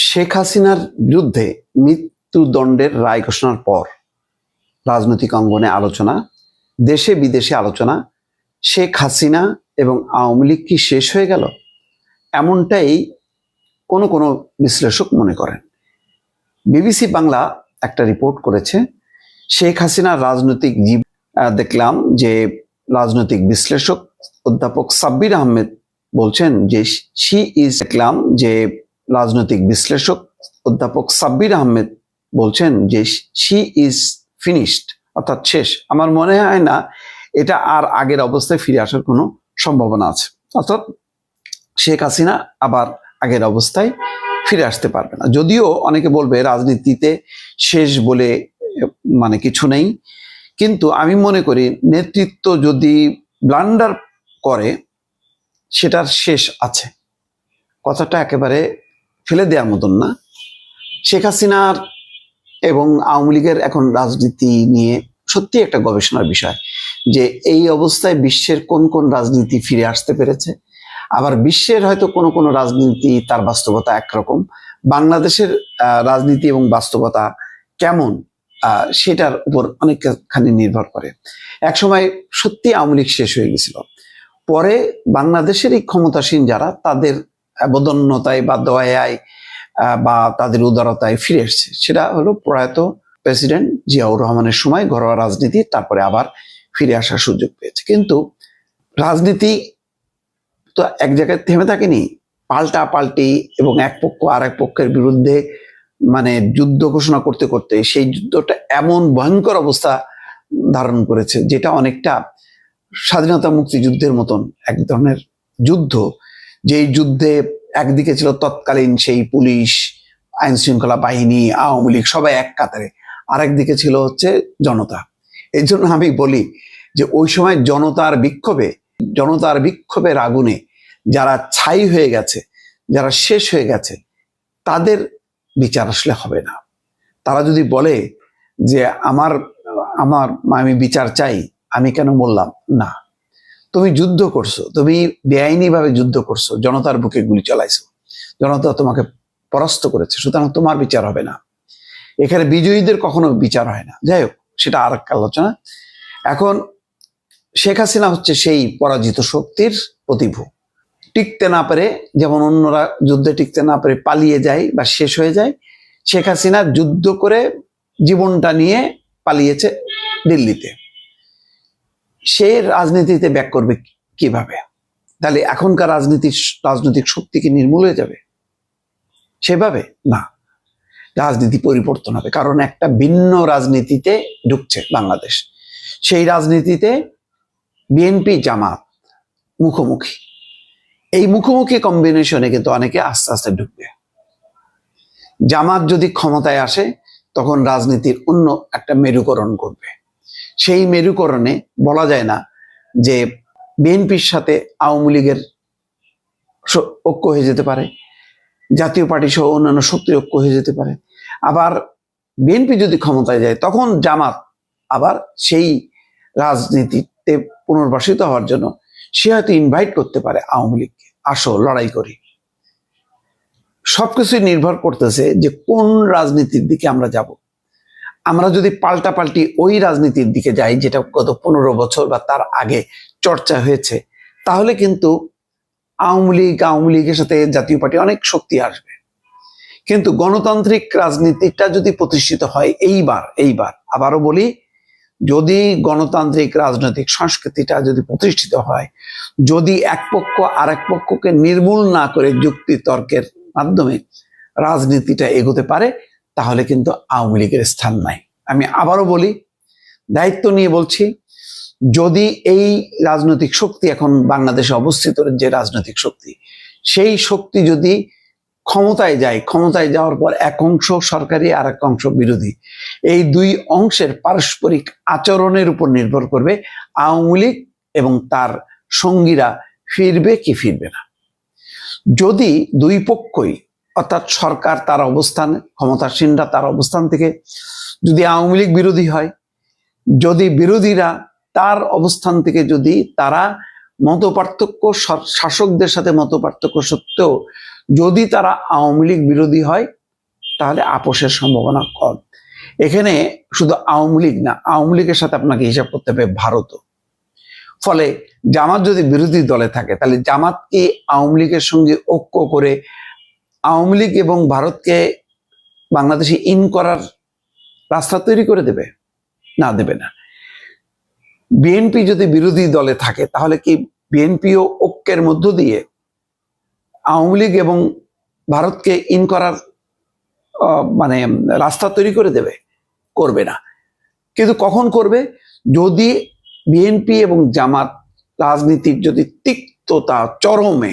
শেখ হাসিনার বিরুদ্ধে মৃত্যুদণ্ডের রায় ঘোষণার পর রাজনৈতিক অঙ্গনে আলোচনা, দেশে বিদেশে আলোচনা, শেখ হাসিনা এবং আওয়ামী লীগ কি শেষ হয়ে গেল? এমনটাই কোনো কোনো বিশ্লেষক মনে করেন। বিবিসি বাংলা একটা রিপোর্ট করেছে, শেখ হাসিনার রাজনৈতিক দেখলাম যে রাজনৈতিক বিশ্লেষক অধ্যাপক সাব্বির আহমেদ বলছেন যে শি ইজ ফিনিশড, অর্থাৎ শেষ। আমার মনে হয় না এটা আর আগের অবস্থায় ফিরে আসার কোনো সম্ভাবনা আছে, অর্থাৎ শেখ হাসিনা আবার আগের অবস্থায় ফিরে আসতে পারবে না। যদিও অনেকে বলবে রাজনীতিতে শেষ বলে মানে কিছু নেই, কিন্তু আমি মনে করি নেতৃত্ব যদি ব্লান্ডার করে সেটার শেষ আছে, কথাটা একেবারে ফেলে দেওয়ার মতন না। শেখ হাসিনার এবং আওয়ামী লীগের এখন রাজনীতি নিয়ে সত্যি একটা গবেষণার বিষয়, যে এই অবস্থায় বিশ্বের কোন কোন রাজনীতি ফিরে আসতে পেরেছে, আবার বিশ্বের হয়তো কোনো কোনো রাজনীতি তার বাস্তবতা একরকম, বাংলাদেশের রাজনীতি এবং বাস্তবতা কেমন সেটার উপর অনেকখানি নির্ভর করে। একসময় সত্যি আওয়ামী লীগ শেষ হয়ে গেছিল, পরে বাংলাদেশের এই ক্ষমতাসীন যারা তাদের বদন্যতায় বা দয়ায় বা তাদের উদারতায় ফিরে এসছে। সেটা হলো প্রয়াত প্রেসিডেন্ট জিয়াউর রহমানের সময় ঘরোয়া রাজনীতি, তারপরে আবার ফিরে আসার সুযোগ পেয়েছে। কিন্তু রাজনীতি তো এক জায়গায় থেমে থাকেনি, পাল্টা পাল্টি এবং এক পক্ষ আর এক পক্ষের বিরুদ্ধে মানে যুদ্ধ ঘোষণা করতে করতে সেই যুদ্ধটা এমন ভয়ঙ্কর অবস্থা ধারণ করেছে, যেটা অনেকটা স্বাধীনতা মুক্তিযুদ্ধের মতন এক ধরনের যুদ্ধ। যেই যুদ্ধে একদিকে ছিল তৎকালীন সেই পুলিশ, আইন শৃঙ্খলা বাহিনী, আওয়ামী লীগ সবাই এক কাতারে, আরেকদিকে ছিল হচ্ছে জনতা। এই জন্য আমি বলি যে ওই সময় জনতার বিক্ষোভের আগুনে যারা ছাই হয়ে গেছে, যারা শেষ হয়ে গেছে, তাদের বিচার আসলে হবে না। তারা যদি বলে যে আমি বিচার চাই, আমি কেন বললাম না, তুমি যুদ্ধ করছো, তুমি বেআইনি ভাবে যুদ্ধ করছো, জনতার বুকে গুলি চালাইছো, জনতা তোমাকে পরাস্ত করেছে, সুতরাং তোমার বিচার হবে না। এখানে বিজয়ীদের কখনো বিচার হয় না। যাই হোক, সেটা আর একটা আলোচনা। এখন শেখ হাসিনা হচ্ছে সেই পরাজিত শক্তির প্রতিভূ। টিকতে না পেরে, যেমন অন্যরা যুদ্ধে টিকতে না পেরে পালিয়ে যায় বা শেষ হয়ে যায়, শেখ হাসিনা যুদ্ধ করে জীবনটা নিয়ে পালিয়েছে দিল্লিতে। সে রাজনীতিতে ব্যাক করবে কিভাবে? তাহলে এখনকার রাজনৈতিক শক্তি কি নির্মূল হয়ে যাবে? সেভাবে না, রাজনীতি পরিবর্তন হবে, কারণ একটা ভিন্ন রাজনীতিতে ঢুকছে বাংলাদেশ। সেই রাজনীতিতে বিএনপি জামাত মুখোমুখি, এই মুখোমুখি কম্বিনেশনে কিন্তু অনেকে আস্তে আস্তে ঢুকবে। জামাত যদি ক্ষমতায় আসে, তখন রাজনীতির অন্য একটা মেরুকরণ করবে। সেই মেরুকরণে বলা যায় না যে বিএনপির সাথে আওয়ামী লীগের ঐক্য হয়ে যেতে পারে, জাতীয় পার্টি সহ অন্যান্য শক্তির ঐক্য হয়ে যেতে পারে। আবার বিএনপি যদি ক্ষমতায় যায়, তখন জামাত আবার সেই রাজনীতিতে পুনর্বাসিত হওয়ার জন্য সে হয়তো ইনভাইট করতে পারে আওয়ামী লীগকে, আসো লড়াই করি। সবকিছুই নির্ভর করতেছে যে কোন রাজনীতির দিকে আমরা যাব। আমরা যদি পাল্টাপাল্টি ওই রাজনীতির দিকে যাই, যেটা গত 15 বছর বা তার আগে চর্চা হয়েছে, তাহলে কিন্তু আওয়ামী লীগের সাথে জাতীয় পার্টি অনেক শক্তি আসবে। কিন্তু গণতান্ত্রিক রাজনীতিটা যদি প্রতিষ্ঠিত হয় এইবার আবারও বলি, যদি গণতান্ত্রিক রাজনৈতিক সংস্কৃতিটা যদি প্রতিষ্ঠিত হয়, যদি এক পক্ষ আর এক পক্ষকে নির্মূল না করে যুক্তি তর্কের মাধ্যমে রাজনীতিটা এগোতে পারে, তাহলে কিন্তু আওয়ামী লীগের স্থান নাই। আমি আবারও বলি, দায়িত্ব নিয়ে বলছি, যদি এই রাজনৈতিক শক্তি এখন বাংলাদেশে অবস্থিত যে রাজনৈতিক শক্তি, সেই শক্তি যদি ক্ষমতায় যাওয়ার পর এক অংশ সরকারি আর এক অংশ বিরোধী, এই দুই অংশের পারস্পরিক আচরণের উপর নির্ভর করবে আওয়ামী লীগ এবং তার সঙ্গীরা ফিরবে কি ফিরবে না। যদি দুই পক্ষই, অর্থাৎ সরকার তার অবস্থান, ক্ষমতাসীনরা তার অবস্থান থেকে যদি আওয়ামী লীগ বিরোধী হয়, যদি বিরোধীরা তার অবস্থান থেকে যদি তারা মতপার্থক্য, শাসকদের সাথে মতপার্থক্য সত্ত্বেও যদি তারা আওয়ামী লীগ বিরোধী হয় তাহলে আপোষের সম্ভাবনা কম। এখানে শুধু আওয়ামী লীগ না, আওয়ামী লীগের সাথে আপনাকে হিসাব করতে হবে ভারতও। ফলে জামাত যদি বিরোধী দলে থাকে তাহলে জামাতকে আওয়ামী লীগের সঙ্গে ঐক্য করে আওয়ামী লীগ এবং ভারতকে বাংলাদেশে ইন করার রাস্তা তৈরি করে দেবে? না, দেবে না। বিএনপি যদি বিরোধী দলে থাকে তাহলে কি বিএনপিও ঐক্যের মধ্য দিয়ে আওয়ামী লীগ এবং ভারতকে ইন করার মানে রাস্তা তৈরি করে দেবে? করবে না। কিন্তু কখন করবে? যদি বিএনপি এবং জামাত রাজনীতির যদি তিক্ততা চরমে,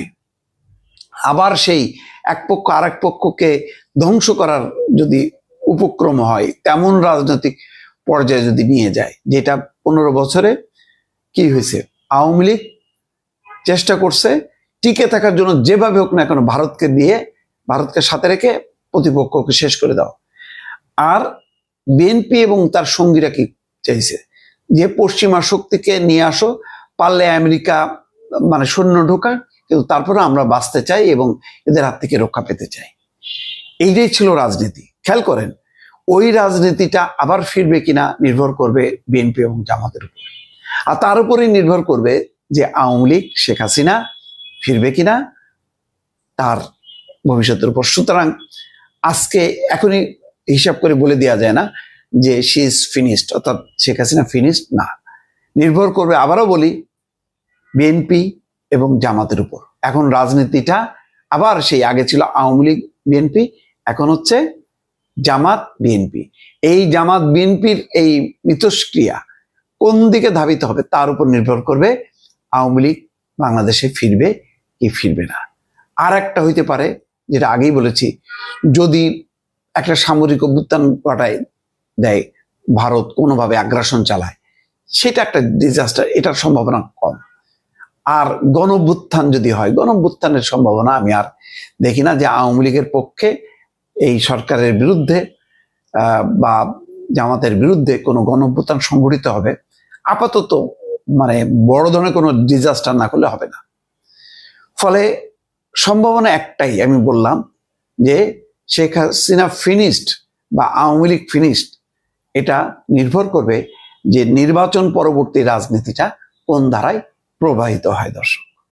আবার সেই এক পক্ষ আর এক পক্ষকে ধ্বংস করার যদি উপক্রম হয়, তেমন রাজনৈতিক পর্যায়ে যদি নিয়ে যায়, যেটা 15 বছরে কি হয়েছে, আওয়ামী লীগ চেষ্টা করছে টিকে থাকার জন্য যেভাবে হোক না কেন ভারতকে দিয়ে, ভারতকে সাথে রেখে প্রতিপক্ষকে শেষ করে দাও। আর বিএনপি এবং তার সঙ্গীরা কি চাইছে, যে পশ্চিমা শক্তিকে নিয়ে আসো, পারলে আমেরিকা মানে সৈন্য ঢোকা, কিন্তু তারপরে আমরা বাঁচতে চাই এবং এদের হাত থেকে রক্ষা পেতে চাই। এইটাই ছিল রাজনীতি। খেয়াল করেন, ওই রাজনীতিটা আবার ফিরবে কিনা নির্ভর করবে বিএনপি এবং জামাতের উপর, আর তার উপরেই নির্ভর করবে যে আওয়ামী লীগ, শেখ হাসিনা ফিরবে কিনা তার ভবিষ্যতের উপর। সুতরাং আজকে এখনই হিসাব করে বলে দেওয়া যায় না যে শি ইজ ফিনিশড, অর্থাৎ শেখ হাসিনা ফিনিশড না। নির্ভর করবে, আবারও বলি, বিএনপি এবং জামাতের উপর। এখন রাজনীতিটা আবার সেই আগে ছিল আওয়ামী লীগ বিএনপি, এখন হচ্ছে জামাত বিএনপি। এই জামাত বিএনপির এই মিথস্ক্রিয়া কোন দিকে ধাবিত হবে তার উপর নির্ভর করবে আওয়ামী লীগ বাংলাদেশে ফিরবে কি ফিরবে না। আর একটা হইতে পারে, যেটা আগেই বলেছি, যদি একটা সামরিক অভ্যুত্থান ঘটায় দেয় ভারত, কোনোভাবে আগ্রাসন চালায়, সেটা একটা ডিজাস্টার, এটার সম্ভাবনা কম। আর গণঅভ্যুত্থান যদি হয়, গণঅভ্যুত্থানের সম্ভাবনা আমি আর দেখি না যে আওয়ামী লীগের পক্ষে এই সরকারের বিরুদ্ধে বা জামাতের বিরুদ্ধে কোনো গণঅভ্যুত্থান সংঘটিত হবে। আপাতত মানে বড় ধরনের কোনো ডিজাস্টার না করলে হবে না। ফলে সম্ভাবনা একটাই, আমি বললাম যে শেখ হাসিনা ফিনিশড বা আওয়ামী লীগ ফিনিশড, এটা নির্ভর করবে যে নির্বাচন পরবর্তী রাজনীতিটা কোন ধারায় প্রবাহিত হয়। দর্শক।